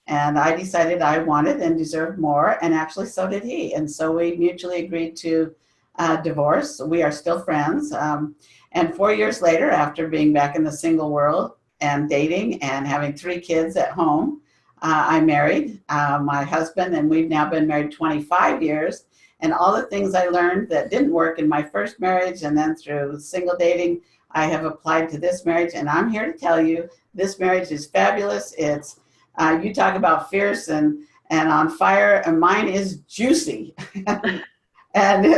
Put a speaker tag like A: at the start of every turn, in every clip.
A: And I decided I wanted and deserved more, and actually so did he. And so we mutually agreed to divorce. We are still friends. And 4 years later, after being back in the single world and dating and having 3 kids at home, I married my husband, and we've now been married 25 years. And all the things I learned that didn't work in my first marriage and then through single dating, I have applied to this marriage. And I'm here to tell you, this marriage is fabulous. It's you talk about fierce and on fire, and mine is juicy. and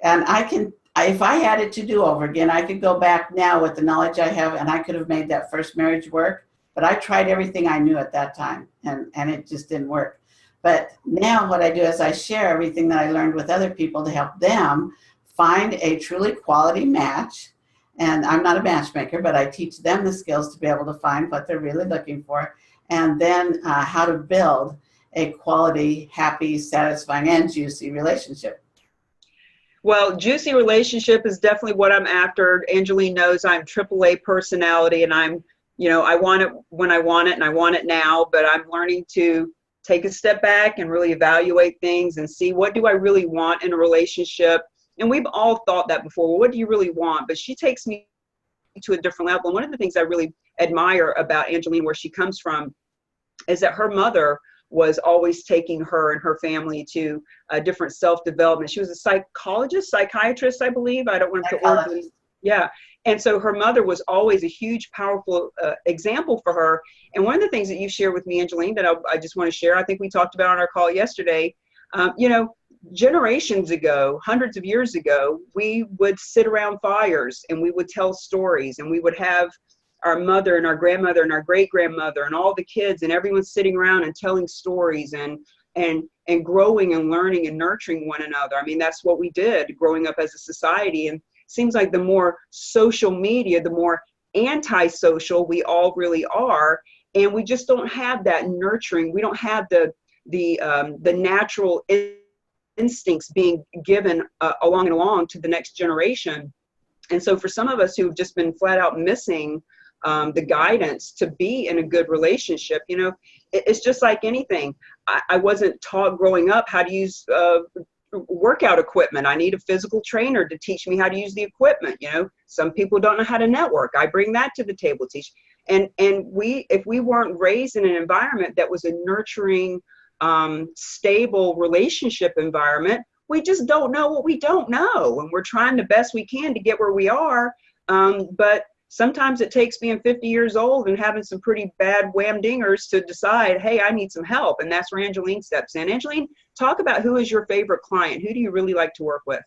A: I can, if I had it to do over again, I could go back now with the knowledge I have, and I could have made that first marriage work. But I tried everything I knew at that time, and it just didn't work. But now what I do is I share everything that I learned with other people to help them find a truly quality match. And I'm not a matchmaker, but I teach them the skills to be able to find what they're really looking for, and then how to build a quality, happy, satisfying, and juicy relationship.
B: Well, juicy relationship is definitely what I'm after. Angeline knows I'm AAA personality, and I'm, I want it when I want it, and I want it now, but I'm learning to take a step back and really evaluate things and see, what do I really want in a relationship? And we've all thought that before. Well, what do you really want? But she takes me to a different level. And one of the things I really admire about Angeline, where she comes from, is that her mother was always taking her and her family to different self-development. She was a psychiatrist, I believe. I don't want to put words in. Yeah. And so her mother was always a huge, powerful example for her. And one of the things that you shared with me, Angeline, that I just want to share, I think we talked about on our call yesterday, generations ago, hundreds of years ago, we would sit around fires and we would tell stories, and we would have our mother and our grandmother and our great-grandmother and all the kids and everyone sitting around and telling stories and growing and learning and nurturing one another. I mean, that's what we did growing up as a society. And it seems like the more social media, the more antisocial we all really are. And we just don't have that nurturing. We don't have the natural instincts being given along to the next generation. And so for some of us who've just been flat out missing the guidance to be in a good relationship, it's just like anything. I wasn't taught growing up how to use workout equipment. I need a physical trainer to teach me how to use the equipment. Some people don't know how to network. I bring that to the table, teach. And if we weren't raised in an environment that was a nurturing, stable relationship environment, we just don't know what we don't know. And we're trying the best we can to get where we are. But sometimes it takes being 50 years old and having some pretty bad wham dingers to decide, hey, I need some help. And that's where Angeline steps in. Angeline, talk about who is your favorite client. Who do you really like to work with?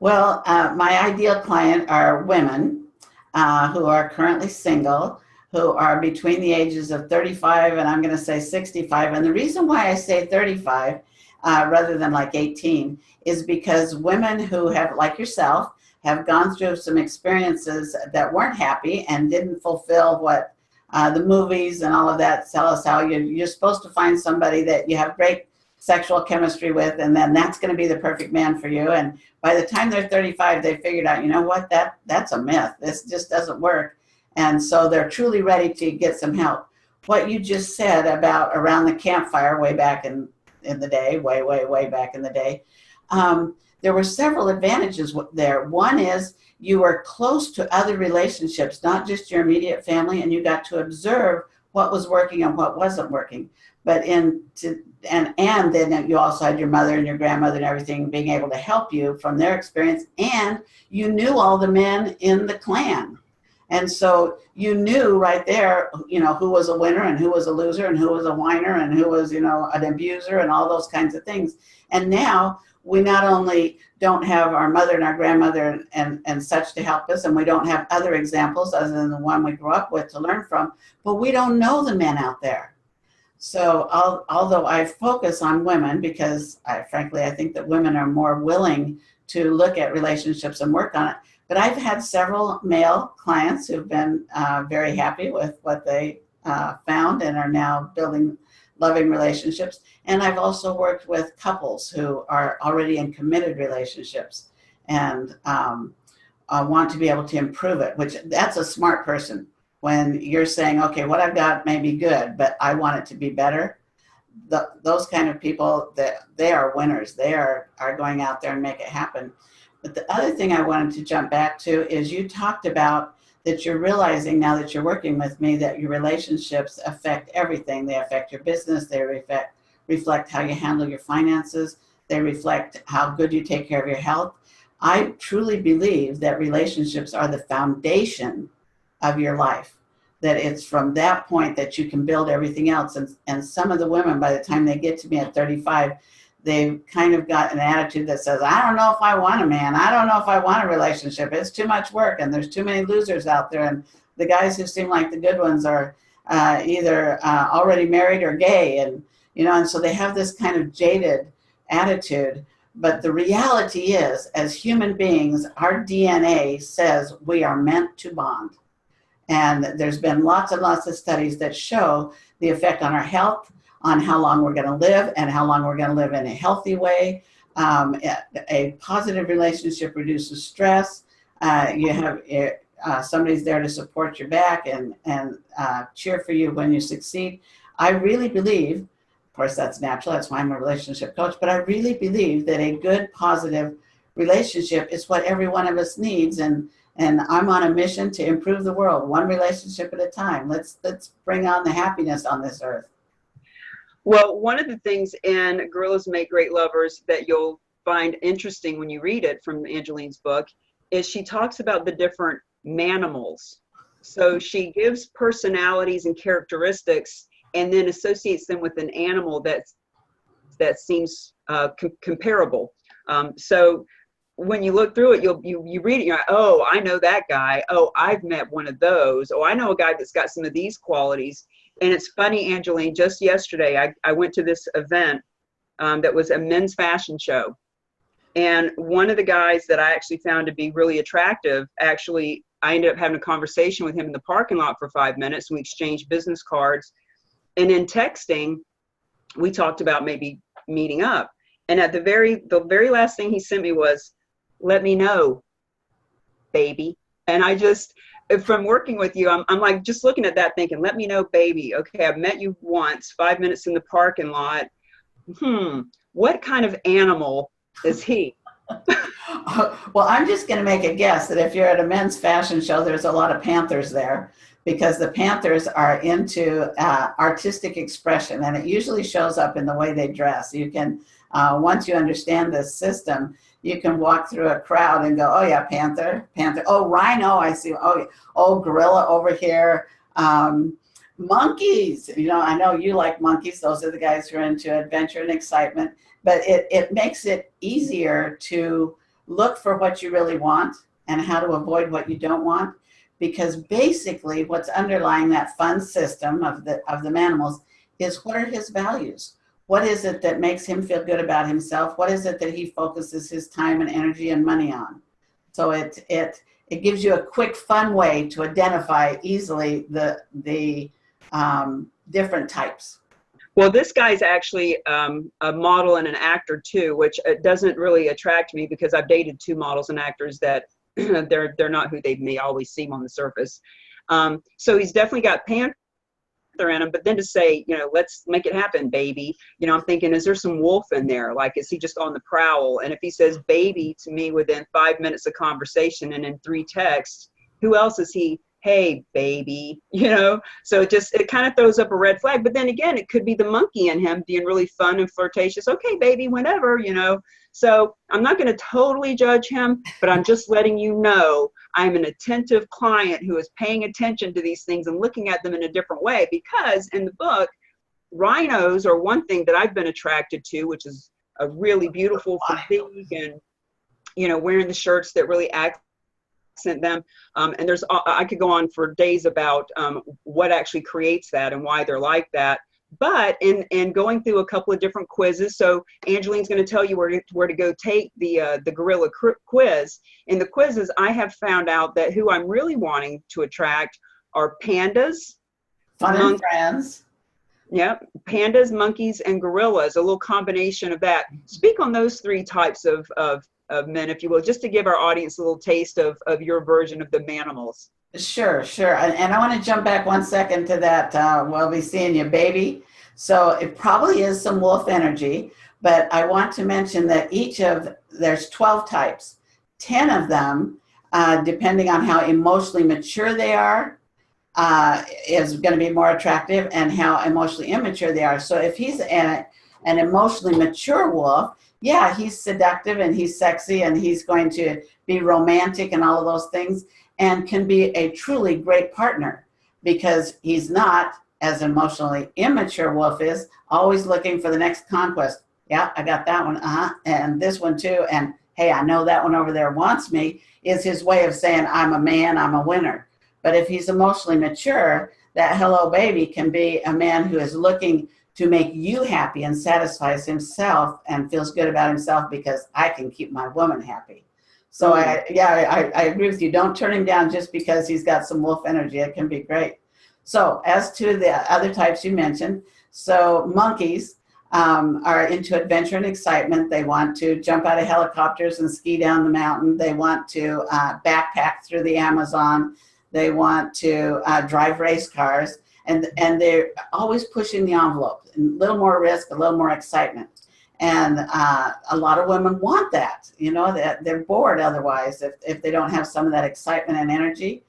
A: Well, my ideal client are women who are currently single, who are between the ages of 35 and I'm going to say 65. And the reason why I say 35 rather than like 18 is because women who have, like yourself, have gone through some experiences that weren't happy and didn't fulfill what the movies and all of that tell us, how you're supposed to find somebody that you have great sexual chemistry with, and then that's going to be the perfect man for you. And by the time they're 35, they figured out, you know what, that's a myth. This just doesn't work. And so they're truly ready to get some help. What you just said about around the campfire way back in the day, way back in the day, there were several advantages there. One is you were close to other relationships, not just your immediate family, and you got to observe what was working and what wasn't working. But and then you also had your mother and your grandmother and everything being able to help you from their experience, and you knew all the men in the clan. And so you knew right there, who was a winner and who was a loser and who was a whiner and who was, an abuser and all those kinds of things. And now we not only don't have our mother and our grandmother and such to help us, and we don't have other examples other than the one we grew up with to learn from, but we don't know the men out there. So although I focus on women because I think that women are more willing to look at relationships and work on it, but I've had several male clients who've been very happy with what they found and are now building loving relationships. And I've also worked with couples who are already in committed relationships and want to be able to improve it, which that's a smart person. when you're saying, okay, what I've got may be good, but I want it to be better. Those kind of people, that they are winners. They are going out there and make it happen. But the other thing I wanted to jump back to is you talked about that you're realizing now that you're working with me that your relationships affect everything. They affect your business. They reflect how you handle your finances. They reflect how good you take care of your health. I truly believe that relationships are the foundation of your life, that it's from that point that you can build everything else. And some of the women, by the time they get to me at 35, they've kind of got an attitude that says, I don't know if I want a man. I don't know if I want a relationship. It's too much work, and there's too many losers out there. And the guys who seem like the good ones are either already married or gay. And, and so they have this kind of jaded attitude. But the reality is, as human beings, our DNA says we are meant to bond. And there's been lots and lots of studies that show the effect on our health, on how long we're going to live, and how long we're going to live in a healthy way. A positive relationship reduces stress. You have somebody's there to support your back and cheer for you when you succeed. I really believe, of course that's natural, that's why I'm a relationship coach, but I really believe that a good, positive relationship is what every one of us needs. And I'm on a mission to improve the world, one relationship at a time. Let's bring on the happiness on this earth.
B: Well, one of the things in Gorillas Make Great Lovers that you'll find interesting when you read it from Angeline's book is she talks about the different manimals. So she gives personalities and characteristics and then associates them with an animal that seems comparable. So when you look through it, you read it, you're like, oh, I know that guy. Oh, I've met one of those. Oh, I know a guy that's got some of these qualities. And it's funny, Angeline, just yesterday, I went to this event that was a men's fashion show. And one of the guys that I actually found to be really attractive, actually, I ended up having a conversation with him in the parking lot for 5 minutes. We exchanged business cards. And in texting, we talked about maybe meeting up. And at the very last thing he sent me was, let me know, baby. And I just, from working with you, I'm like just looking at that thinking, let me know, baby. Okay, I've met you once, 5 minutes in the parking lot. What kind of animal is he?
A: Well, I'm just going to make a guess that if you're at a men's fashion show, there's a lot of Panthers there, because the Panthers are into artistic expression, and it usually shows up in the way they dress. You can, once you understand this system, you can walk through a crowd and go, oh yeah, Panther. Oh, rhino, I see. Oh, gorilla over here. Monkeys, I know you like monkeys. Those are the guys who are into adventure and excitement. But it makes it easier to look for what you really want and how to avoid what you don't want. Because basically what's underlying that fun system of the animals is, what are his values? What is it that makes him feel good about himself? What is it that he focuses his time and energy and money on? So it gives you a quick, fun way to identify easily the different types.
B: Well, this guy's actually a model and an actor too, which doesn't really attract me because I've dated two models and actors that they're not who they may always seem on the surface. So he's definitely got Panther in him, but then to say, let's make it happen, baby. I'm thinking, is there some wolf in there? Like, is he just on the prowl? And if he says baby to me within 5 minutes of conversation and in 3 texts, who else is he? Hey, baby, so it kind of throws up a red flag. But then again, it could be the monkey in him being really fun and flirtatious. Okay, baby, whenever, So I'm not going to totally judge him, but I'm just letting you know I'm an attentive client who is paying attention to these things and looking at them in a different way. Because in the book, rhinos are one thing that I've been attracted to, which is a really beautiful physique and, wearing the shirts that really accent them. And I could go on for days about what actually creates that and why they're like that. But in going through a couple of different quizzes, so Angeline's going to tell you where to go take the gorilla quiz. In the quizzes, I have found out that who I'm really wanting to attract are pandas,
A: fun and friends.
B: Yeah, pandas, monkeys, and gorillas. A little combination of that. Speak on those 3 types of men, if you will, just to give our audience a little taste of your version of the manimals.
A: Sure, sure. And I want to jump back 1 second to that. We'll be seeing you, baby. So it probably is some wolf energy, but I want to mention that there's 12 types. 10 of them, depending on how emotionally mature they are, is going to be more attractive, and how emotionally immature they are. So if he's an emotionally mature wolf, yeah, he's seductive and he's sexy and he's going to be romantic and all of those things, and can be a truly great partner, because he's not, as emotionally immature wolf is, always looking for the next conquest. Yeah, I got that one, and this one too, and hey, I know that one over there wants me, is his way of saying, I'm a man, I'm a winner. But if he's emotionally mature, that hello baby can be a man who is looking to make you happy and satisfies himself and feels good about himself because I can keep my woman happy. So I agree with you. Don't turn him down just because he's got some wolf energy. It can be great. So as to the other types you mentioned, so monkeys are into adventure and excitement. They want to jump out of helicopters and ski down the mountain. They want to backpack through the Amazon. They want to drive race cars. And they're always pushing the envelope. A little more risk, a little more excitement. And a lot of women want that, that they're bored otherwise if they don't have some of that excitement and energy.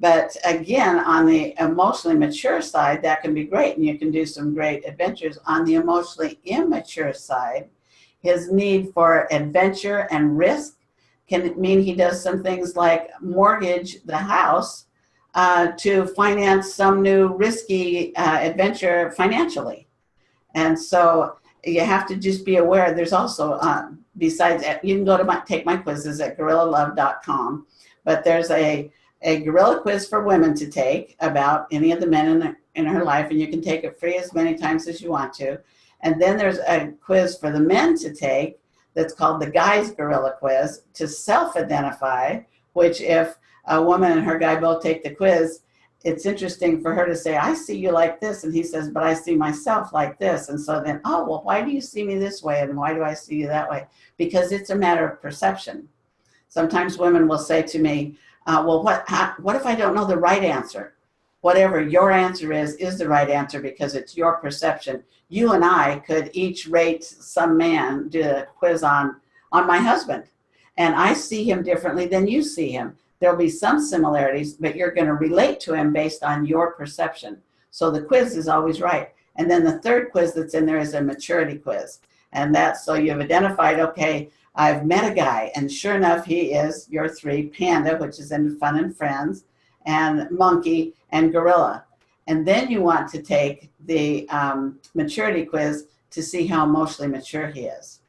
A: But again, on the emotionally mature side, that can be great, and you can do some great adventures. On the emotionally immature side, his need for adventure and risk can mean he does some things like mortgage the house to finance some new risky adventure financially. And so you have to just be aware. There's also, besides, you can go to take my quizzes at gorillalove.com, but there's a gorilla quiz for women to take about any of the men in her life, and you can take it free as many times as you want to. And then there's a quiz for the men to take that's called the Guy's Gorilla Quiz to self-identify, which if a woman and her guy both take the quiz, it's interesting for her to say, I see you like this. And he says, but I see myself like this. And so then, oh, well, why do you see me this way? And why do I see you that way? Because it's a matter of perception. Sometimes women will say to me, well, what if I don't know the right answer? Whatever your answer is the right answer, because it's your perception. You and I could each rate some man, do a quiz on my husband. And I see him differently than you see him. There'll be some similarities, but you're going to relate to him based on your perception. So the quiz is always right. And then the third quiz that's in there is a maturity quiz. And that's so you've identified, okay, I've met a guy, and sure enough, he is your 3, panda, which is in fun and friends, and monkey, and gorilla. And then you want to take the maturity quiz to see how emotionally mature he is.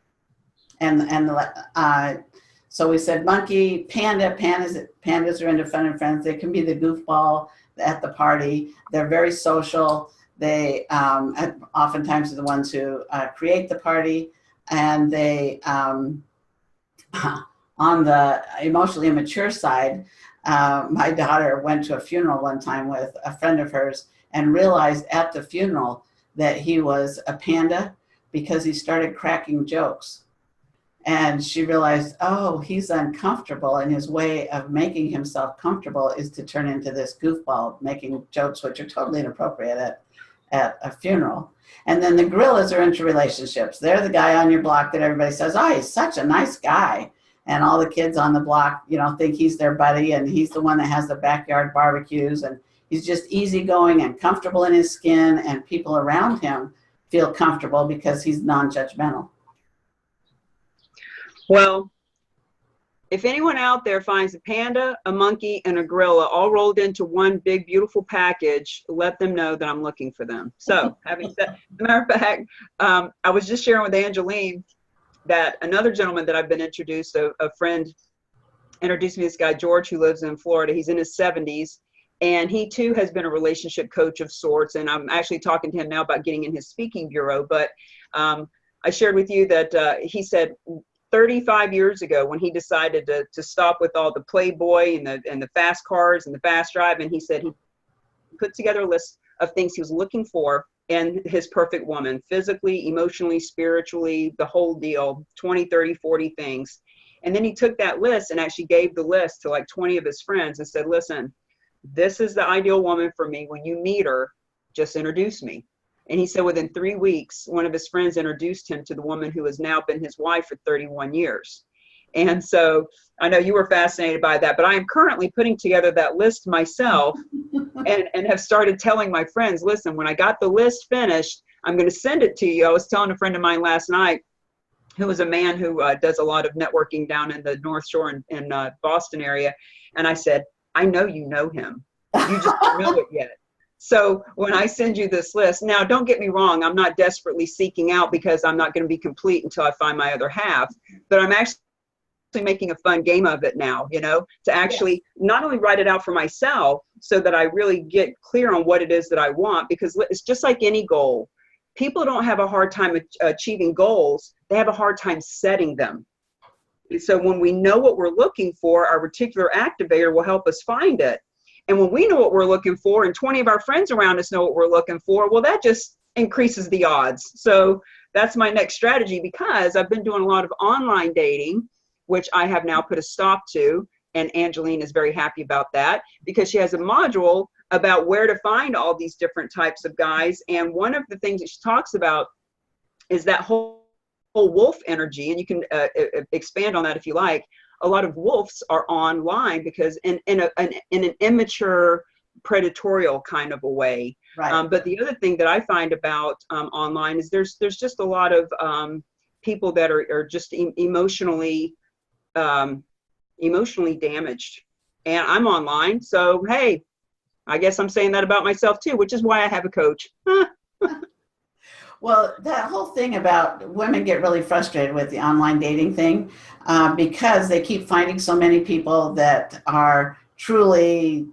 A: So we said monkey, pandas are into fun and friends. They can be the goofball at the party. They're very social. They oftentimes are the ones who create the party. And they, on the emotionally immature side, my daughter went to a funeral one time with a friend of hers and realized at the funeral that he was a panda because he started cracking jokes. And she realized, oh, he's uncomfortable, and his way of making himself comfortable is to turn into this goofball, making jokes which are totally inappropriate at a funeral. And then the gorillas are into relationships. They're the guy on your block that everybody says, oh, he's such a nice guy. And all the kids on the block, think he's their buddy, and he's the one that has the backyard barbecues, and he's just easygoing and comfortable in his skin, and people around him feel comfortable because he's non-judgmental.
B: Well, if anyone out there finds a panda, a monkey, and a gorilla all rolled into one big, beautiful package, let them know that I'm looking for them. So, having said, as a matter of fact, I was just sharing with Angeline that another gentleman that I've been introduced, a friend introduced me to this guy, George, who lives in Florida. He's in his 70s, and he too has been a relationship coach of sorts. And I'm actually talking to him now about getting in his speaking bureau. But I shared with you that he said 35 years ago, when he decided to stop with all the Playboy and the fast cars and the fast drive, and he said he put together a list of things he was looking for in his perfect woman, physically, emotionally, spiritually, the whole deal, 20, 30, 40 things. And then he took that list and actually gave the list to like 20 of his friends and said, listen, this is the ideal woman for me. When you meet her, just introduce me. And he said within 3 weeks, one of his friends introduced him to the woman who has now been his wife for 31 years. And so I know you were fascinated by that, but I am currently putting together that list myself and have started telling my friends, listen, when I got the list finished, I'm going to send it to you. I was telling a friend of mine last night, who was a man who does a lot of networking down in the North Shore in Boston area. And I said, I know you know him. You just don't know it yet. So when I send you this list, now don't get me wrong, I'm not desperately seeking out because I'm not going to be complete until I find my other half, but I'm actually making a fun game of it now, you know, to actually not only write it out for myself so that I really get clear on what it is that I want, because it's just like any goal. People don't have a hard time achieving goals. They have a hard time setting them. And so when we know what we're looking for, our reticular activator will help us find it. And when we know what we're looking for and 20 of our friends around us know what we're looking for, well, that just increases the odds. So that's my next strategy, because I've been doing a lot of online dating, which I have now put a stop to. And Angeline is very happy about that, because she has a module about where to find all these different types of guys. And one of the things that she talks about is that whole wolf energy. And you can expand on that if you like. A lot of wolves are online because in an immature, predatorial kind of a way. Right. But the other thing that I find about online is there's just a lot of people that are just emotionally damaged. And I'm online, so hey, I guess I'm saying that about myself too, which is why I have a coach.
A: Well, that whole thing about women get really frustrated with the online dating thing because they keep finding so many people that are truly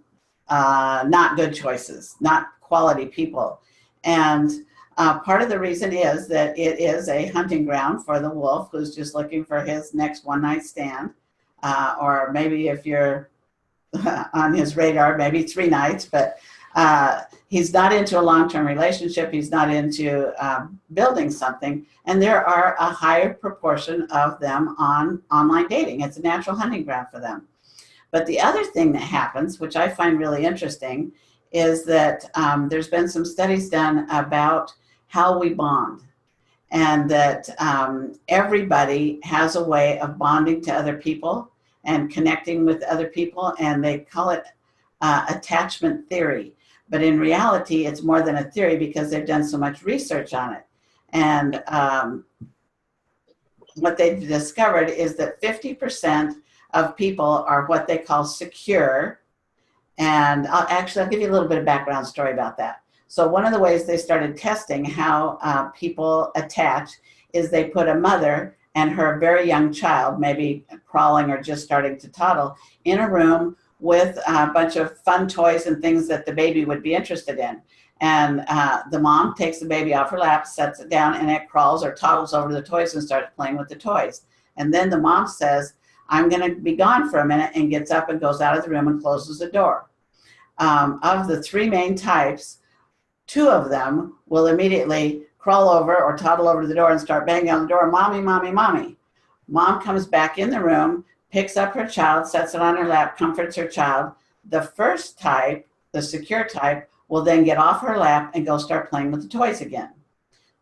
A: not good choices, not quality people. And part of the reason is that it is a hunting ground for the wolf who's just looking for his next one-night stand. Or maybe if you're on his radar, maybe 3 nights, but he's not into a long-term relationship. He's not into building something. And there are a higher proportion of them on online dating. It's a natural hunting ground for them. But the other thing that happens, which I find really interesting, is that there's been some studies done about how we bond. And that everybody has a way of bonding to other people and connecting with other people. And they call it attachment theory. But in reality, it's more than a theory because they've done so much research on it. And what they've discovered is that 50% of people are what they call secure. And I'll give you a little bit of background story about that. So one of the ways they started testing how people attach is they put a mother and her very young child, maybe crawling or just starting to toddle, in a room with a bunch of fun toys and things that the baby would be interested in. And the mom takes the baby off her lap, sets it down, and it crawls or toddles over the toys and starts playing with the toys. And then the mom says, I'm going to be gone for a minute, and gets up and goes out of the room and closes the door. Of the 3 main types, 2 of them will immediately crawl over or toddle over to the door and start banging on the door, mommy, mommy, mommy. Mom comes back in the room, picks up her child, sets it on her lap, comforts her child. The first type, the secure type, will then get off her lap and go start playing with the toys again.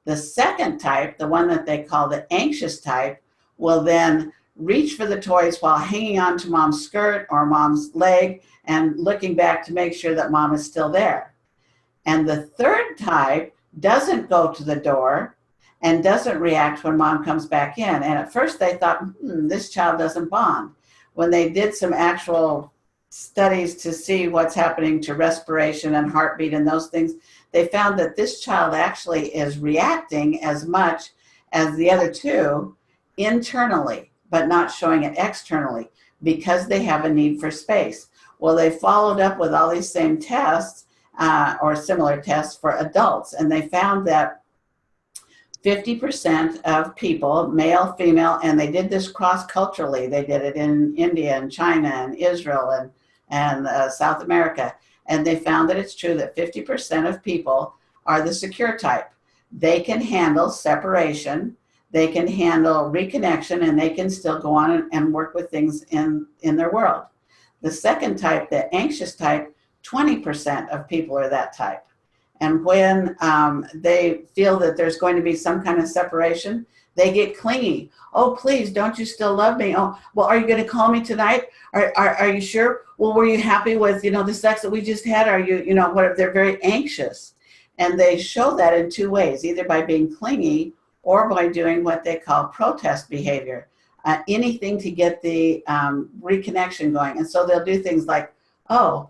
A: The second type, the one that they call the anxious type, will then reach for the toys while hanging on to mom's skirt or mom's leg and looking back to make sure that mom is still there. And the third type doesn't go to the door and doesn't react when mom comes back in. And at first they thought, this child doesn't bond. When they did some actual studies to see what's happening to respiration and heartbeat and those things, they found that this child actually is reacting as much as the other 2 internally, but not showing it externally because they have a need for space. Well, they followed up with all these same tests or similar tests for adults, and they found that 50% of people, male, female, and they did this cross-culturally. They did it in India and China and Israel and South America. And they found that it's true that 50% of people are the secure type. They can handle separation, they can handle reconnection, and they can still go on and work with things in their world. The second type, the anxious type, 20% of people are that type. And when they feel that there's going to be some kind of separation, they get clingy. Oh, please, don't you still love me? Oh, well, are you going to call me tonight? Are you sure? Well, were you happy with, the sex that we just had? Are you, what? They're very anxious. And they show that in two ways, either by being clingy or by doing what they call protest behavior. Anything to get the reconnection going. And so they'll do things like, oh,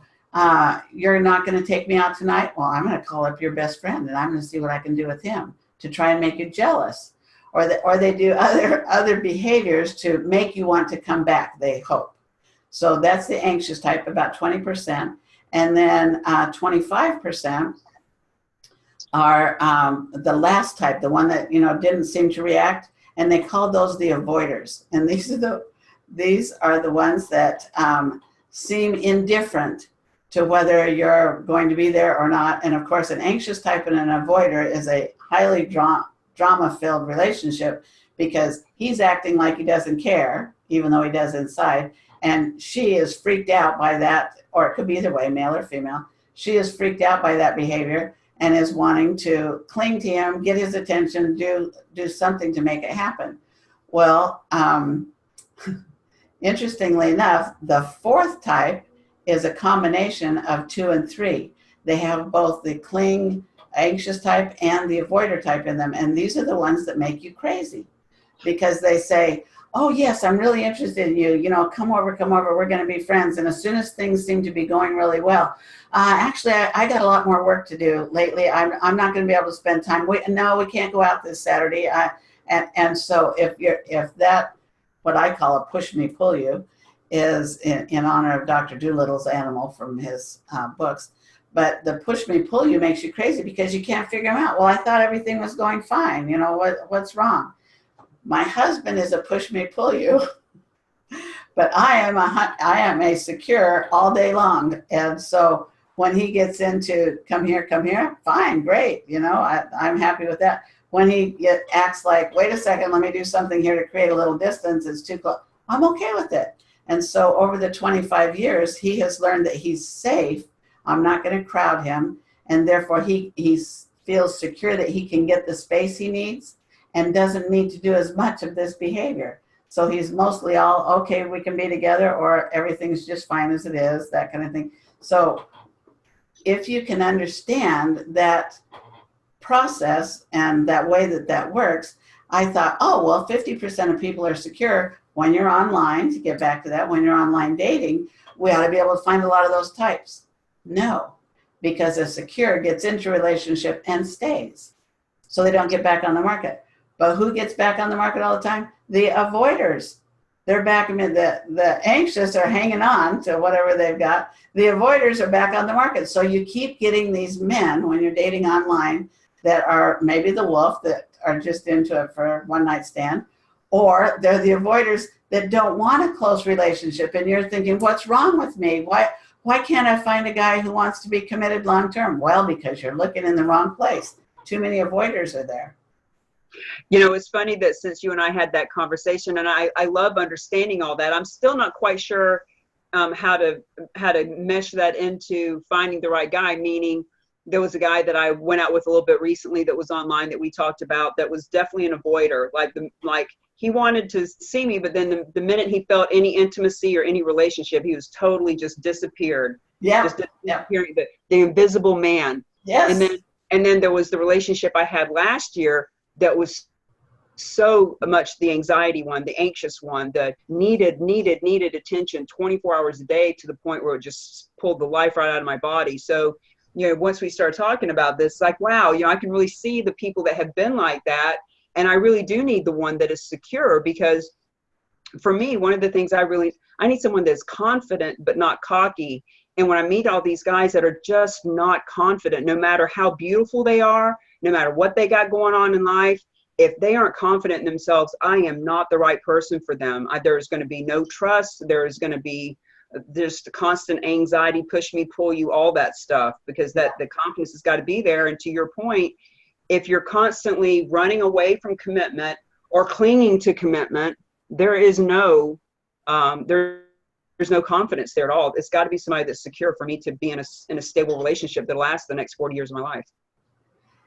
A: you're not going to take me out tonight? Well, I'm going to call up your best friend and I'm going to see what I can do with him to try and make you jealous. Or they do other behaviors to make you want to come back, they hope. So that's the anxious type, about 20%. And then 25% are the last type, the one that, didn't seem to react. And they call those the avoiders. And these are the ones that seem indifferent to whether you're going to be there or not. And of course, an anxious type and an avoider is a highly drama-filled relationship because he's acting like he doesn't care, even though he does inside. And she is freaked out by that, or it could be either way, male or female. She is freaked out by that behavior and is wanting to cling to him, get his attention, do something to make it happen. Well, interestingly enough, the fourth type is a combination of 2 and 3. They have both the cling, anxious type and the avoider type in them. And these are the ones that make you crazy because they say, oh, yes, I'm really interested in you. Come over, we're going to be friends. And as soon as things seem to be going really well, actually, I got a lot more work to do lately. I'm not going to be able to spend time. No, we can't go out this Saturday. And so if that, what I call a push me, pull you, is in honor of Dr. Doolittle's animal from his books. But the push me, pull you makes you crazy because you can't figure them out. Well, I thought everything was going fine. What's wrong? My husband is a push me, pull you, but I am a secure all day long. And so when he gets into come here, fine, great. I'm happy with that. When he acts like, wait a second, let me do something here to create a little distance, it's too close, I'm okay with it. And so over the 25 years, he has learned that he's safe. I'm not going to crowd him. And therefore, he feels secure that he can get the space he needs and doesn't need to do as much of this behavior. So he's mostly all, okay, we can be together, or everything's just fine as it is, that kind of thing. So if you can understand that process and that way that works, I thought, oh, well, 50% of people are secure when you're online, to get back to that, when you're online dating, we ought to be able to find a lot of those types. No, because a secure gets into a relationship and stays. So they don't get back on the market. But who gets back on the market all the time? The avoiders. They're back. The anxious are hanging on to whatever they've got. The avoiders are back on the market. So you keep getting these men when you're dating online that are maybe the wolf, that are just into it for a one night stand, or they're the avoiders that don't want a close relationship. And you're thinking, what's wrong with me? Why can't I find a guy who wants to be committed long term? Well, because you're looking in the wrong place. Too many avoiders are there.
B: It's funny that since you and I had that conversation, and I love understanding all that, I'm still not quite sure how to mesh that into finding the right guy. Meaning, there was a guy that I went out with a little bit recently that was online that we talked about that was definitely an avoider. Like he wanted to see me, but then the minute he felt any intimacy or any relationship, he was totally just disappeared.
A: Yeah.
B: Just disappearing, the invisible man.
A: Yes.
B: And then there was the relationship I had last year that was so much the anxiety one, the anxious one, the needed attention 24 hours a day, to the point where it just pulled the life right out of my body. So, once we started talking about this, like, wow, I can really see the people that have been like that. And I really do need the one that is secure, because for me, one of the things I need someone that's confident, but not cocky. And when I meet all these guys that are just not confident, no matter how beautiful they are, no matter what they got going on in life, if they aren't confident in themselves, I am not the right person for them. There's going to be no trust. There's going to be just constant anxiety, push me, pull you, all that stuff, because the confidence has got to be there. And to your point, if you're constantly running away from commitment or clinging to commitment, there is no there's no confidence there at all. It's got to be somebody that's secure for me to be in a stable relationship that lasts the next 40 years of my life.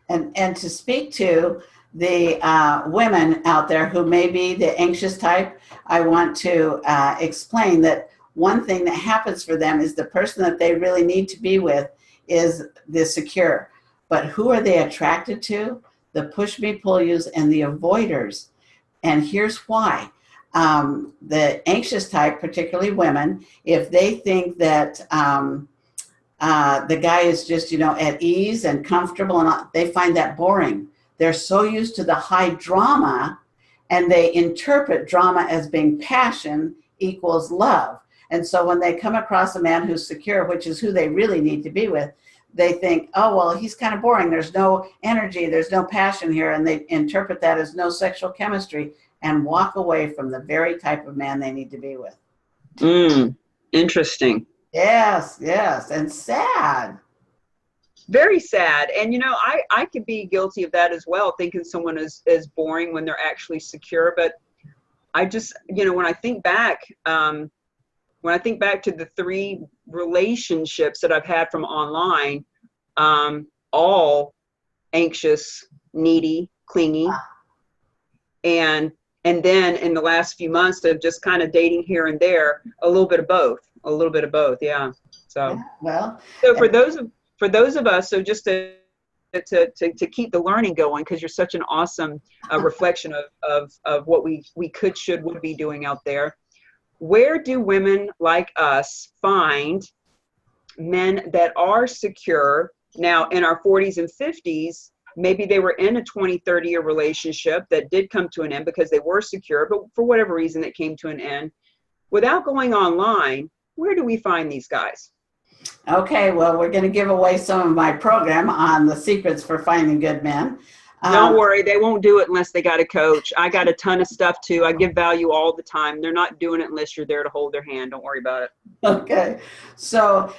A: And to speak to the women out there who may be the anxious type, I want to explain that one thing that happens for them is the person that they really need to be with is the secure. But who are they attracted to? The push me, pull yous, and the avoiders. And here's why. The anxious type, particularly women, if they think that the guy is just, at ease and comfortable, and they find that boring. They're so used to the high drama, and they interpret drama as being passion equals love. And so when they come across a man who's secure, which is who they really need to be with, they think, oh, well, he's kind of boring. There's no energy. There's no passion here. And they interpret that as no sexual chemistry and walk away from the very type of man they need to be with.
B: Interesting.
A: Yes, yes. And sad.
B: Very sad. And, I could be guilty of that as well, thinking someone is boring when they're actually secure. But I just, when I think back to the 3 relationships that I've had from online, all anxious, needy, clingy. And then in the last few months of just kind of dating here and there, a little bit of both. Yeah. So,
A: yeah, well,
B: so for those of us, so just to keep the learning going, because you're such an awesome reflection of what we could, should, would be doing out there. Where do women like us find men that are secure now in our 40s and 50s? Maybe they were in a 20, 30-year relationship that did come to an end because they were secure, but for whatever reason it came to an end. Without going online, where do we find these guys?
A: Okay, well, we're going to give away some of my program on the secrets for finding good men.
B: Don't worry, they won't do it unless they got a coach. I got a ton of stuff too. I give value all the time. They're not doing it unless you're there to hold their hand. Don't worry about it.
A: Okay, so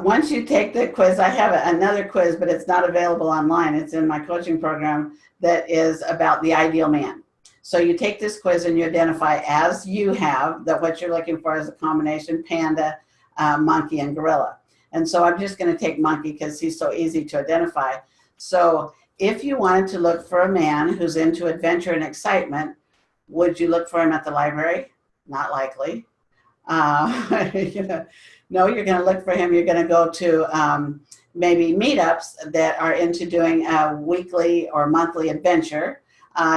A: once you take the quiz, I have another quiz, but it's not available online. It's in my coaching program that is about the ideal man. So you take this quiz and you identify, as you have, that what you're looking for is a combination panda, monkey, and gorilla. And so I'm just going to take monkey because he's so easy to identify. So if you wanted to look for a man who's into adventure and excitement, would you look for him at the library? Not likely. No, you're going to look for him. You're going to go to maybe meetups that are into doing a weekly or monthly adventure.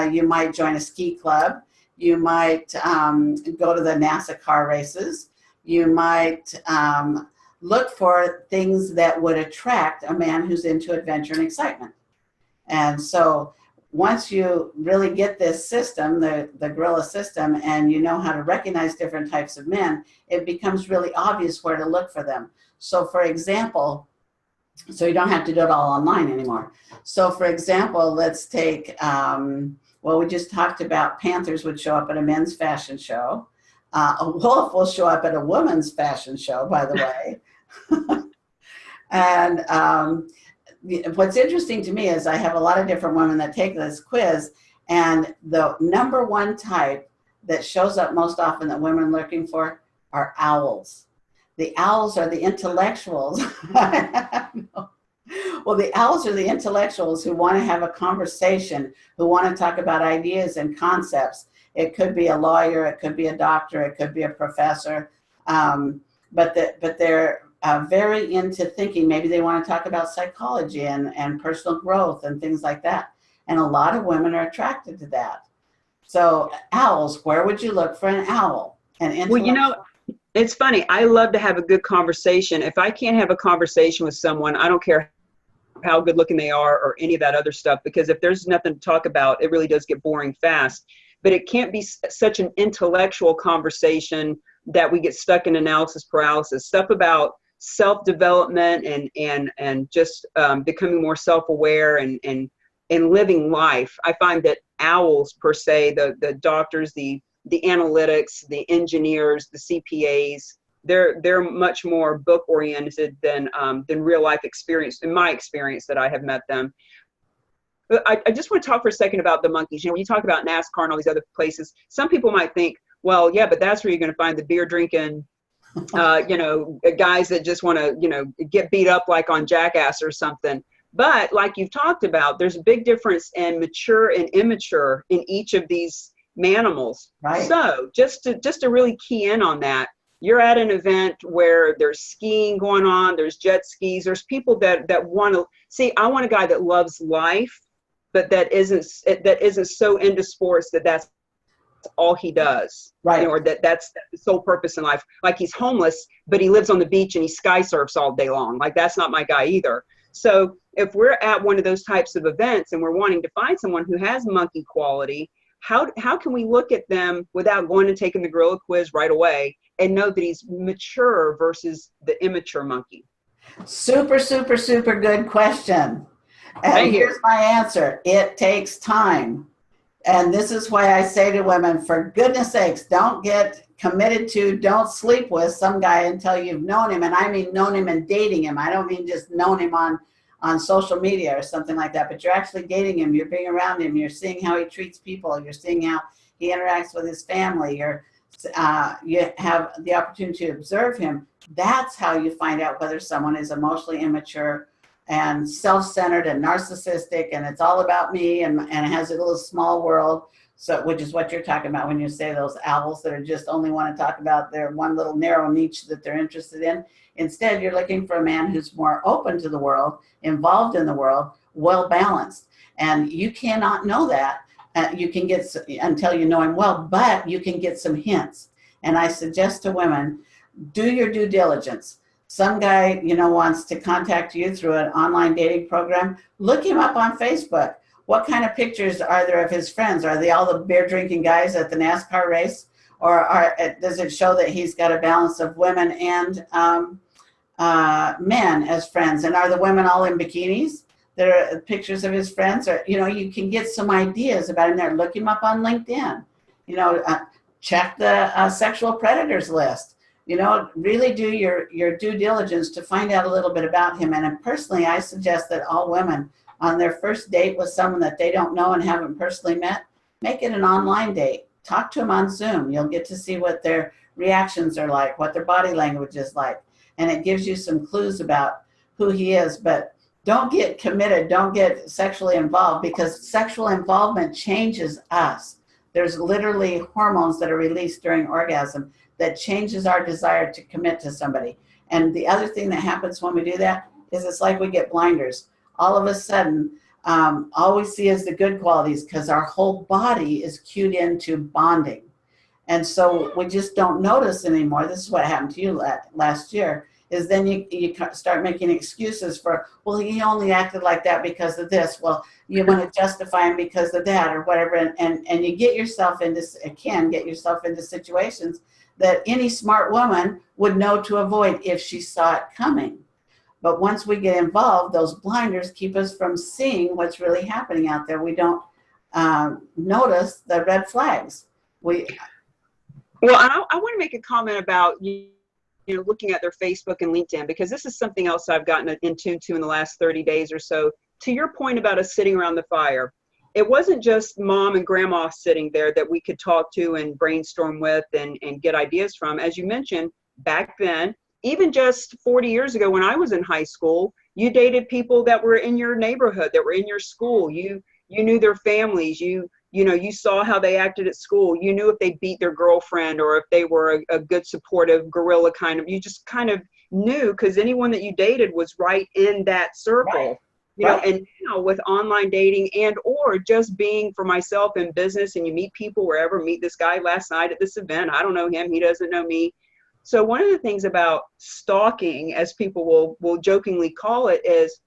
A: You might join a ski club. You might go to the NASA car races. You might look for things that would attract a man who's into adventure and excitement. And so once you really get this system, the gorilla system, and you know how to recognize different types of men, it becomes really obvious where to look for them. So for example, so you don't have to do it all online anymore. So for example, let's take, well, we just talked about panthers would show up at a men's fashion show. A wolf will show up at a woman's fashion show, by the way. And what's interesting to me is I have a lot of different women that take this quiz, and the number one type that shows up most often that women are looking for are owls. The owls are the intellectuals. Well, the owls are the intellectuals who want to have a conversation, who want to talk about ideas and concepts. It could be a lawyer, it could be a doctor, it could be a professor, but they're very into thinking. Maybe they want to talk about psychology and personal growth and things like that. And a lot of women are attracted to that. So owls, where would you look for an owl?
B: Well, it's funny. I love to have a good conversation. If I can't have a conversation with someone, I don't care how good looking they are or any of that other stuff, because if there's nothing to talk about, it really does get boring fast. But it can't be such an intellectual conversation that we get stuck in analysis paralysis. Stuff about self-development and just becoming more self-aware and living life. I find that owls, per se, the doctors, the analytics, the engineers, the CPAs, they're much more book oriented than real life experience. In my experience, that I have met them. But I just want to talk for a second about the monkeys. When you talk about NASCAR and all these other places, some people might think, well, yeah, but that's where you're going to find the beer drinking, you know, guys that just want to, you know, get beat up like on Jackass or something. But like you've talked about, there's a big difference in mature and immature in each of these manimals.
A: Right.
B: So just to really key in on that, you're at an event where there's skiing going on, there's jet skis, there's people that want to see. I want a guy that loves life, but that isn't so into sports that's all he does,
A: right?
B: You know, or that's the sole purpose in life. Like he's homeless, but he lives on the beach and he sky surfs all day long. Like that's not my guy either. So if we're at one of those types of events and we're wanting to find someone who has monkey quality, how can we look at them without going and taking the gorilla quiz right away and know that he's mature versus the immature monkey?
A: Super, super, super good question. And here's my answer. It takes time. And this is why I say to women, for goodness sakes, don't get committed to, don't sleep with some guy until you've known him. And I mean known him and dating him. I don't mean just known him on social media or something like that, but you're actually dating him. You're being around him. You're seeing how he treats people. You're seeing how he interacts with his family. You have the opportunity to observe him. That's how you find out whether someone is emotionally immature and self-centered and narcissistic, and it's all about me, and has a little small world. So, which is what you're talking about when you say those owls that are just only want to talk about their one little narrow niche that they're interested in. Instead, you're looking for a man who's more open to the world, involved in the world, well-balanced. And you cannot know that. You can get until you know him well, but you can get some hints. And I suggest to women, do your due diligence. Some guy, you know, wants to contact you through an online dating program. Look him up on Facebook. What kind of pictures are there of his friends? Are they all the beer drinking guys at the NASCAR race? Or does it show that he's got a balance of women and men as friends? And are the women all in bikinis? There are pictures of his friends. Or, you know, you can get some ideas about him there. Look him up on LinkedIn. You know, check the sexual predators list. You know, really do your due diligence to find out a little bit about him. And personally, I suggest that all women on their first date with someone that they don't know and haven't personally met, make it an online date. Talk to them on Zoom. You'll get to see what their reactions are like, what their body language is like. And it gives you some clues about who he is. But don't get committed. Don't get sexually involved, because sexual involvement changes us. There's literally hormones that are released during orgasm that changes our desire to commit to somebody. And the other thing that happens when we do that is it's like we get blinders. All of a sudden, all we see is the good qualities because our whole body is cued into bonding. And so we just don't notice anymore. This is what happened to you last year, is then you start making excuses for, well, he only acted like that because of this. Well, you want to justify him because of that or whatever. And you get yourself into situations that any smart woman would know to avoid if she saw it coming. But once we get involved, those blinders keep us from seeing what's really happening out there. We don't notice the red flags. Well,
B: I want to make a comment about you know, looking at their Facebook and LinkedIn, because this is something else I've gotten in tune to in the last 30 days or so. To your point about us sitting around the fire, it wasn't just mom and grandma sitting there that we could talk to and brainstorm with and get ideas from. As you mentioned, back then, even just 40 years ago when I was in high school, you dated people that were in your neighborhood, that were in your school. You knew their families. You know, you saw how they acted at school. You knew if they beat their girlfriend or if they were a good, supportive gorilla kind of. You just kind of knew, because anyone that you dated was right in that circle.
A: Right.
B: You know, and now with online dating and or just being for myself in business, and you meet people wherever. Meet this guy last night at this event. I don't know him. He doesn't know me. So one of the things about stalking, as people will jokingly call it, is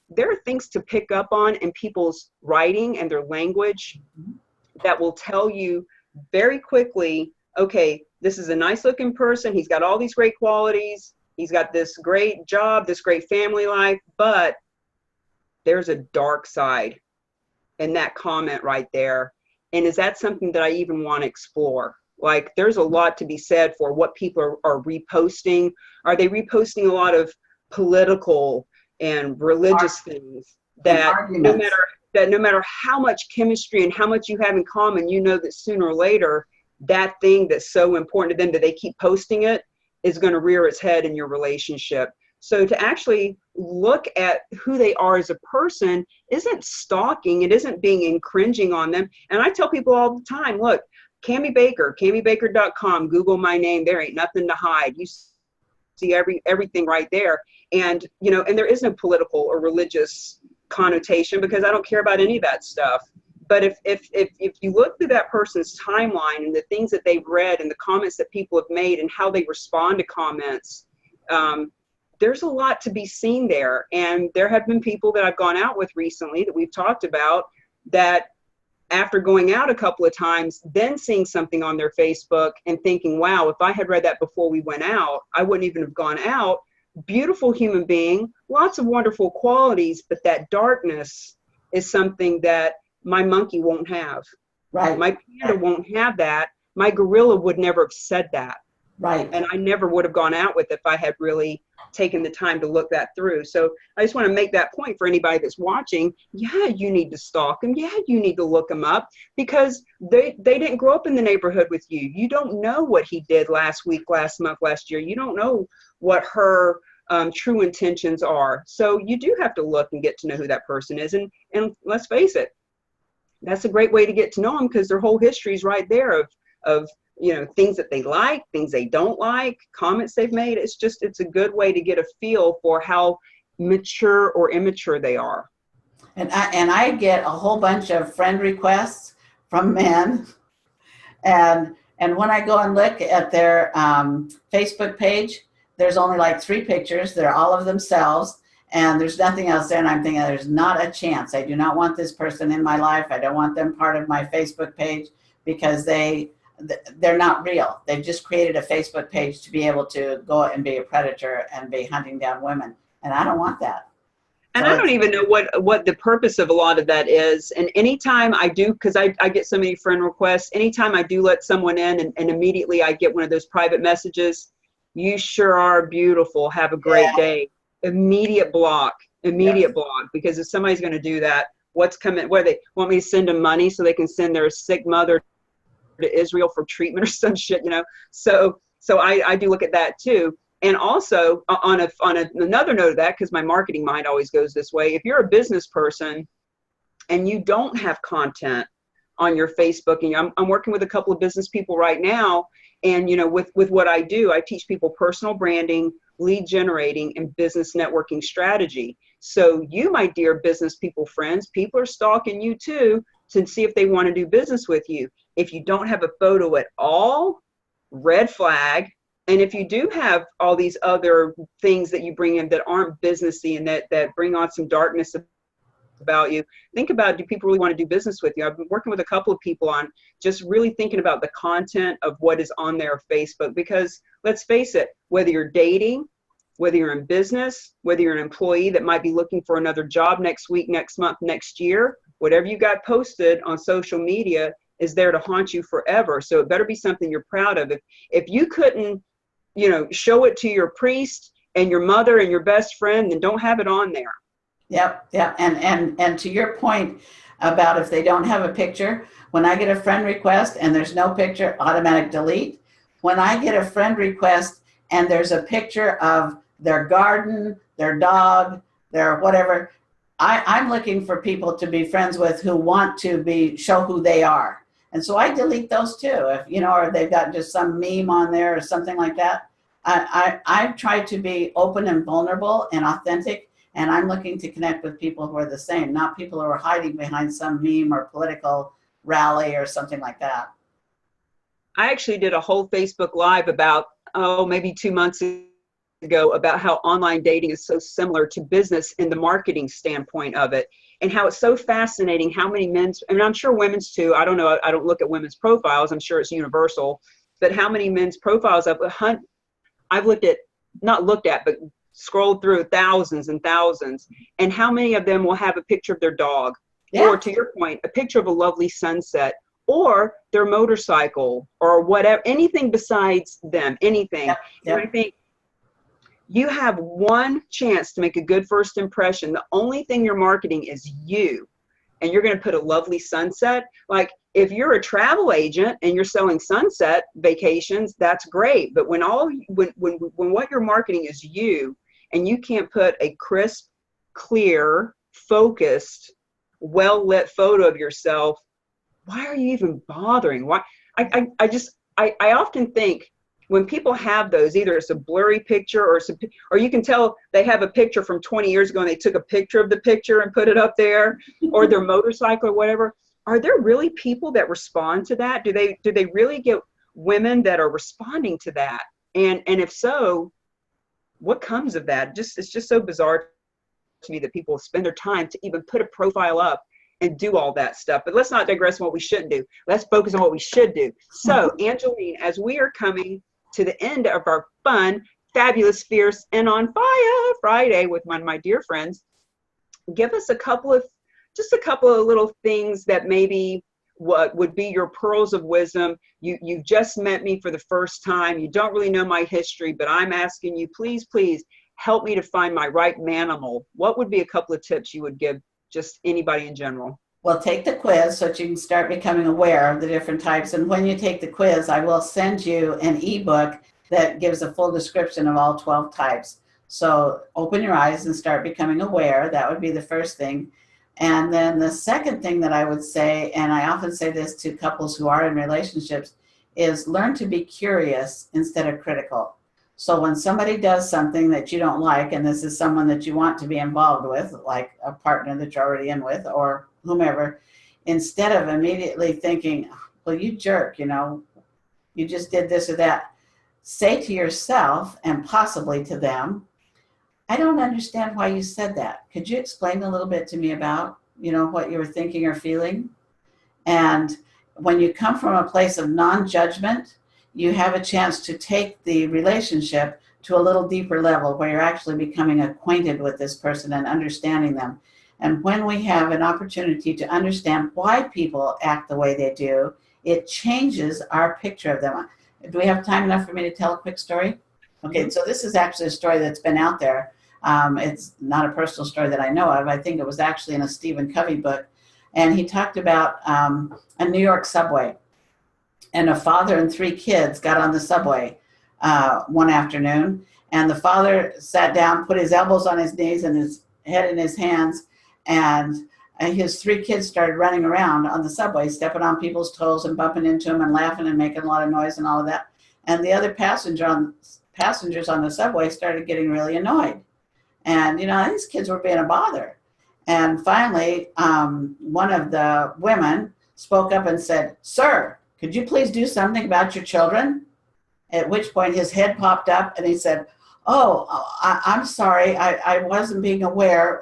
B: there are things to pick up on in people's writing and their language that will tell you very quickly, okay, this is a nice looking person. He's got all these great qualities. He's got this great job, this great family life, but there's a dark side in that comment right there. And is that something that I even want to explore? Like, there's a lot to be said for what people are reposting. Are they reposting a lot of political and religious things that no matter how much chemistry and how much you have in common, you know that sooner or later, that thing that's so important to them that they keep posting it is going to rear its head in your relationship. So to actually look at who they are as a person isn't stalking. It isn't being cringing on them. And I tell people all the time, look, Cami Baker, CamiBaker.com, Google my name. There ain't nothing to hide. You see everything right there. And, you know, and there is no political or religious connotation because I don't care about any of that stuff. But if you look through that person's timeline and the things that they've read and the comments that people have made and how they respond to comments, there's a lot to be seen there. And there have been people that I've gone out with recently that we've talked about that after going out a couple of times, then seeing something on their Facebook and thinking, wow, if I had read that before we went out, I wouldn't even have gone out. Beautiful human being, lots of wonderful qualities, but that darkness is something that my monkey won't have.
A: Right.
B: My panda won't have that. My gorilla would never have said that.
A: Right.
B: And I never would have gone out with it if I had really taken the time to look that through. So I just want to make that point for anybody that's watching. Yeah, you need to stalk them. Yeah, you need to look them up because they didn't grow up in the neighborhood with you. You don't know what he did last week, last month, last year. You don't know what her true intentions are. So you do have to look and get to know who that person is. And let's face it, that's a great way to get to know them because their whole history is right there of you know, things that they like, things they don't like, comments they've made. It's a good way to get a feel for how mature or immature they are.
A: And I get a whole bunch of friend requests from men. And when I go and look at their Facebook page, there's only like 3 pictures. They're all of themselves. And there's nothing else there. And I'm thinking there's not a chance. I do not want this person in my life. I don't want them part of my Facebook page because they're not real. They've just created a Facebook page to be able to go and be a predator and be hunting down women. And I don't want that.
B: And I don't even know what the purpose of a lot of that is. And anytime I do, because I get so many friend requests, anytime I do let someone in and immediately I get one of those private messages, you sure are beautiful. Have a great day. Immediate block, block. Because if somebody's going to do that, what's coming? What they want me to send them money so they can send their sick mother to Israel for treatment or some shit, you know? So I do look at that too. And also on another note of that, because my marketing mind always goes this way, if you're a business person and you don't have content on your Facebook, and I'm working with a couple of business people right now, and you know, with what I do, I teach people personal branding, lead generating, and business networking strategy. So you, my dear business people friends, people are stalking you too to see if they want to do business with you. If you don't have a photo at all, red flag. And if you do have all these other things that you bring in that aren't businessy and that bring on some darkness about you, think about, do people really want to do business with you? I've been working with a couple of people on just really thinking about the content of what is on their Facebook, because let's face it, whether you're dating, whether you're in business, whether you're an employee that might be looking for another job next week, next month, next year, whatever you got posted on social media is there to haunt you forever. So it better be something you're proud of. If you couldn't, you know, show it to your priest and your mother and your best friend, then don't have it on there.
A: Yep. And to your point about if they don't have a picture, when I get a friend request and there's no picture, automatic delete. When I get a friend request and there's a picture of their garden, their dog, their whatever, I'm looking for people to be friends with who want to show who they are. And so I delete those too, if you know, or they've got just some meme on there or something like that. I try to be open and vulnerable and authentic, and I'm looking to connect with people who are the same, not people who are hiding behind some meme or political rally or something like that.
B: I actually did a whole Facebook Live about, maybe 2 months ago about how online dating is so similar to business in the marketing standpoint of it, and how it's so fascinating how many men's, and I'm sure women's too, I don't know, I don't look at women's profiles, I'm sure it's universal, but how many men's profiles I've looked at, not looked at, but scrolled through thousands and thousands, and how many of them will have a picture of their dog, or to your point, a picture of a lovely sunset, or their motorcycle, or whatever, anything besides them, anything. And I think you have one chance to make a good first impression. The only thing you're marketing is you. and you're going to put a lovely sunset. Like if you're a travel agent and you're selling sunset vacations, that's great. But when what you're marketing is you, and you can't put a crisp, clear, focused, well-lit photo of yourself, why are you even bothering? Why? I often think when people have those, either it's a blurry picture or you can tell they have a picture from 20 years ago and they took a picture of the picture and put it up there, or their motorcycle or whatever. Are there really people that respond to that? Do they really get women that are responding to that? And if so, what comes of that? It's just so bizarre to me that people spend their time to even put a profile up and do all that stuff. But let's not digress on what we shouldn't do. Let's focus on what we should do. So, Angeline, as we are coming to the end of our fun, fabulous, fierce, and on fire Friday with my dear friends, give us a couple of little things that maybe what would be your pearls of wisdom. You just met me for the first time. You don't really know my history, but I'm asking you, please help me to find my right manimal. What would be a couple of tips you would give just anybody in general?
A: Well, take the quiz so that you can start becoming aware of the different types. And when you take the quiz, I will send you an ebook that gives a full description of all 12 types. So open your eyes and start becoming aware. That would be the first thing. And then the second thing that I would say, and I often say this to couples who are in relationships, is learn to be curious instead of critical. So when somebody does something that you don't like, and this is someone that you want to be involved with, like a partner that you're already in with or whomever, instead of immediately thinking, well, you jerk, you just did this or that, say to yourself and possibly to them, I don't understand why you said that. Could you explain a little bit to me about, what you were thinking or feeling? And when you come from a place of non-judgment, you have a chance to take the relationship to a little deeper level where you're actually becoming acquainted with this person and understanding them. And when we have an opportunity to understand why people act the way they do, it changes our picture of them. Do we have time enough for me to tell a quick story? Okay, so this is actually a story that's been out there. It's not a personal story that I know of. I think it was actually in a Stephen Covey book. And he talked about a New York subway. And a father and 3 kids got on the subway one afternoon. And the father sat down, put his elbows on his knees and his head in his hands. And his 3 kids started running around on the subway, stepping on people's toes and bumping into them and laughing and making a lot of noise and all of that. And the other passengers on the subway started getting really annoyed. And, these kids were being a bother. And finally, one of the women spoke up and said, "Sir, could you please do something about your children?" At which point his head popped up and he said, "Oh, I'm sorry. I wasn't being aware.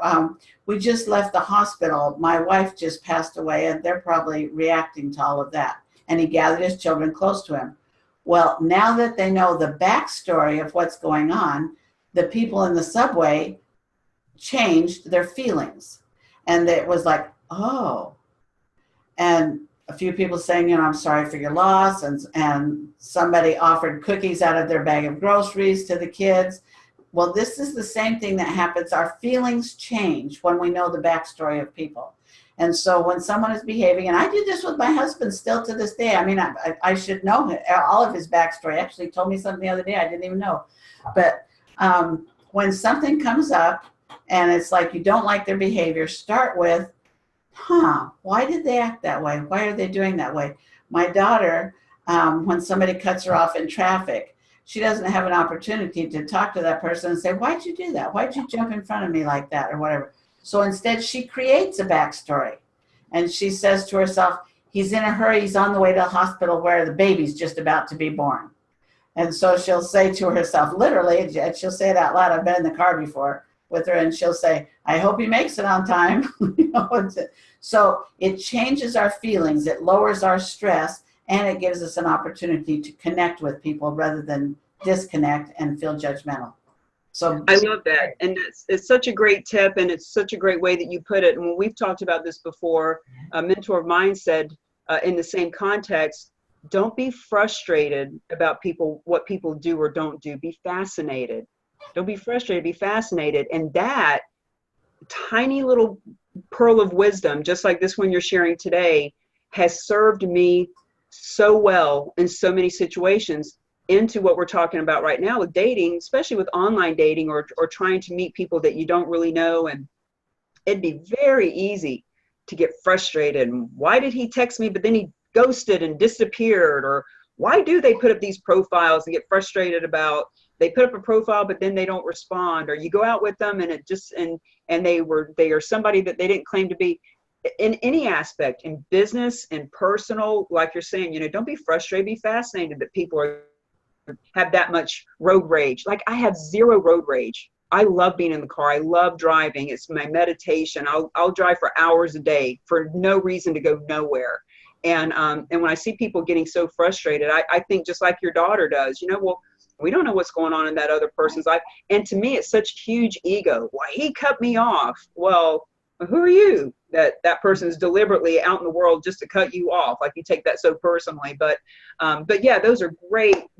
A: We just left the hospital. My wife just passed away and they're probably reacting to all of that." And he gathered his children close to him. Well, now that they know the backstory of what's going on, the people in the subway changed their feelings. And it was like, oh. And a few people saying, I'm sorry for your loss. And somebody offered cookies out of their bag of groceries to the kids. Well, this is the same thing that happens. Our feelings change when we know the backstory of people. And so when someone is behaving, and I do this with my husband still to this day. I mean, I should know all of his backstory. Actually, he told me something the other day I didn't even know. But when something comes up and it's like you don't like their behavior, start with, why did they act that way? Why are they doing that way? My daughter, when somebody cuts her off in traffic, she doesn't have an opportunity to talk to that person and say, why'd you do that? Why'd you jump in front of me like that or whatever? So instead, she creates a backstory. And she says to herself, he's in a hurry. He's on the way to the hospital where the baby's just about to be born. And so she'll say to herself, literally, and she'll say it out loud. I've been in the car before with her, and she'll say, I hope he makes it on time. So it changes our feelings. It lowers our stress, and it gives us an opportunity to connect with people rather than disconnect and feel judgmental. So
B: I love that. And it's such a great tip, and it's such a great way that you put it. And when we've talked about this before, a mentor of mine said in the same context, don't be frustrated about what people do or don't do. Be fascinated. Don't be frustrated, be fascinated. And that tiny little pearl of wisdom, just like this one you're sharing today, has served me so well in so many situations into what we're talking about right now with dating, especially with online dating or trying to meet people that you don't really know. And it'd be very easy to get frustrated. And why did he text me, but then he ghosted and disappeared? Or why do they put up these profiles and get frustrated about they put up a profile, but then they don't respond? Or you go out with them and it just, and they are somebody that they didn't claim to be. In any aspect, in business and personal, like you're saying, you know, don't be frustrated, be fascinated that people have that much road rage. Like I have zero road rage. I love being in the car. I love driving. It's my meditation. I'll drive for hours a day for no reason to go nowhere. And when I see people getting so frustrated, I think just like your daughter does, you know, well, we don't know what's going on in that other person's life. And to me, it's such huge ego. Why he cut me off? Well, who are you that person is deliberately out in the world just to cut you off? Like you take that so personally. But yeah, those are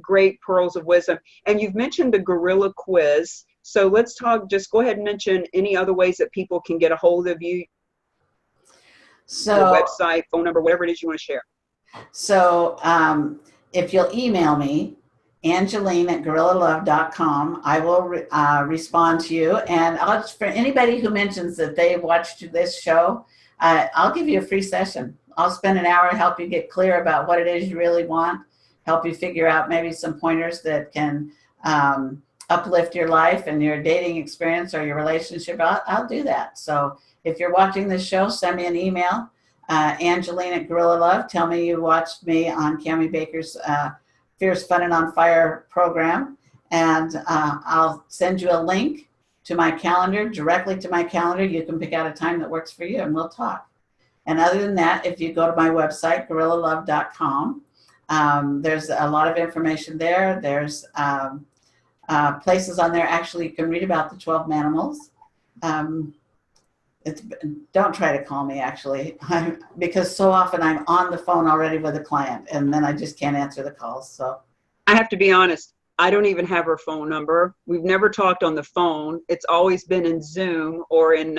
B: great pearls of wisdom. And you've mentioned the gorilla quiz. So let's talk, just go ahead and mention any other ways that people can get a hold of you.
A: So
B: your website, phone number, whatever it is you want to share.
A: So if you'll email me, Angeline@gorillalove.com, I will respond to you. And for anybody who mentions that they watched this show, I'll give you a free session. I'll spend an hour to help you get clear about what it is you really want, help you figure out maybe some pointers that can uplift your life and your dating experience or your relationship. I'll do that. So if you're watching this show, send me an email, Angeline@GorillaLove. Tell me you watched me on Cami Baker's Fierce Fun and on Fire program, and I'll send you a link to my calendar, directly to my calendar. You can pick out a time that works for you and we'll talk. And other than that, if you go to my website, gorillalove.com, there's a lot of information there. There's places on there actually you can read about the 12 Manimals. Don't try to call me actually, because so often I'm on the phone already with a client and then I just can't answer the calls. So
B: I have to be honest, I don't even have her phone number. We've never talked on the phone. It's always been in Zoom or in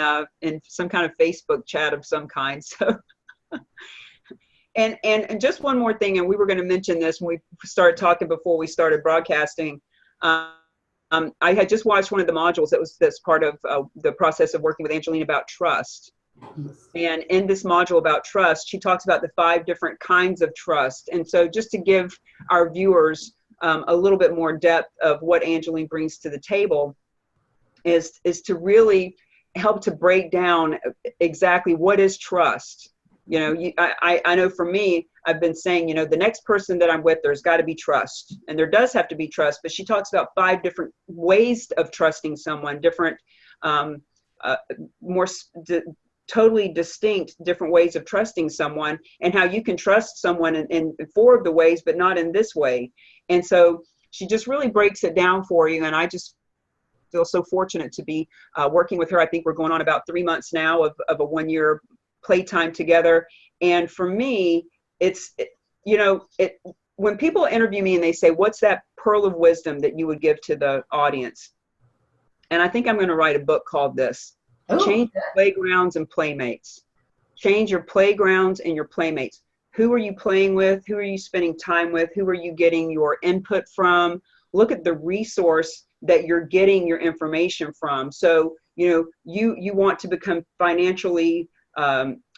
B: some kind of Facebook chat of some kind. So and just one more thing, and we were going to mention this when we started talking before we started broadcasting. I had just watched one of the modules that's part of the process of working with Angeline about trust. And in this module about trust, she talks about the 5 different kinds of trust. And so just to give our viewers a little bit more depth of what Angeline brings to the table is to really help to break down exactly what is trust. You know, I know for me, I've been saying, you know, the next person that I'm with, there's got to be trust. And there does have to be trust. But she talks about 5 different ways of trusting someone, different, totally distinct different ways of trusting someone, and how you can trust someone in 4 of the ways, but not in this way. And so she just really breaks it down for you. And I just feel so fortunate to be working with her. I think we're going on about 3 months now of a 1-year playtime together. And for me, when people interview me and they say, what's that pearl of wisdom that you would give to the audience? And I think I'm going to write a book called this.
A: Ooh.
B: Change your playgrounds and playmates. Change your playgrounds and your playmates. Who are you playing with? Who are you spending time with? Who are you getting your input from? Look at the resource that you're getting your information from. So, you know, you want to become financially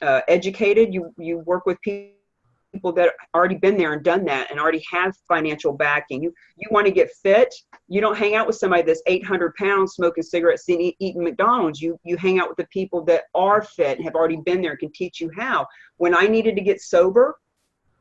B: educated. You work with people that already been there and done that and already have financial backing. You want to get fit. You don't hang out with somebody that's 800 pounds smoking cigarettes and eating McDonald's. You hang out with the people that are fit and have already been there and can teach you how. When I needed to get sober,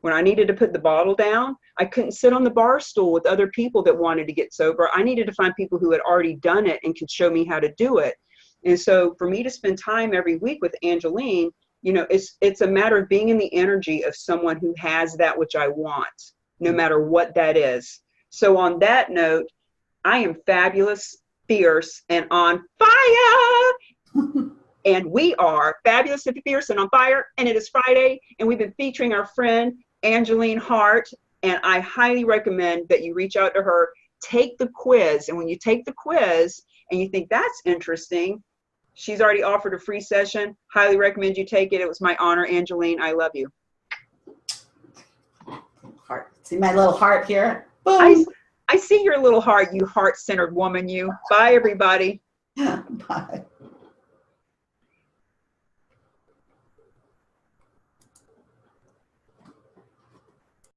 B: when I needed to put the bottle down, I couldn't sit on the bar stool with other people that wanted to get sober. I needed to find people who had already done it and could show me how to do it. And so for me to spend time every week with Angeline, you know, it's a matter of being in the energy of someone who has that which I want, no matter what that is. So on that note, I am fabulous, fierce, and on fire. And we are fabulous, fierce, and on fire. And it is Friday, and we've been featuring our friend Angeline Hart. And I highly recommend that you reach out to her, take the quiz. And when you take the quiz and you think that's interesting, She's already offered a free session. Highly recommend you take it. It was my honor, Angeline. I love you.
A: Heart. See my little heart here? Boom.
B: I see your little heart, you heart-centered woman, you. Bye, everybody.
A: Bye.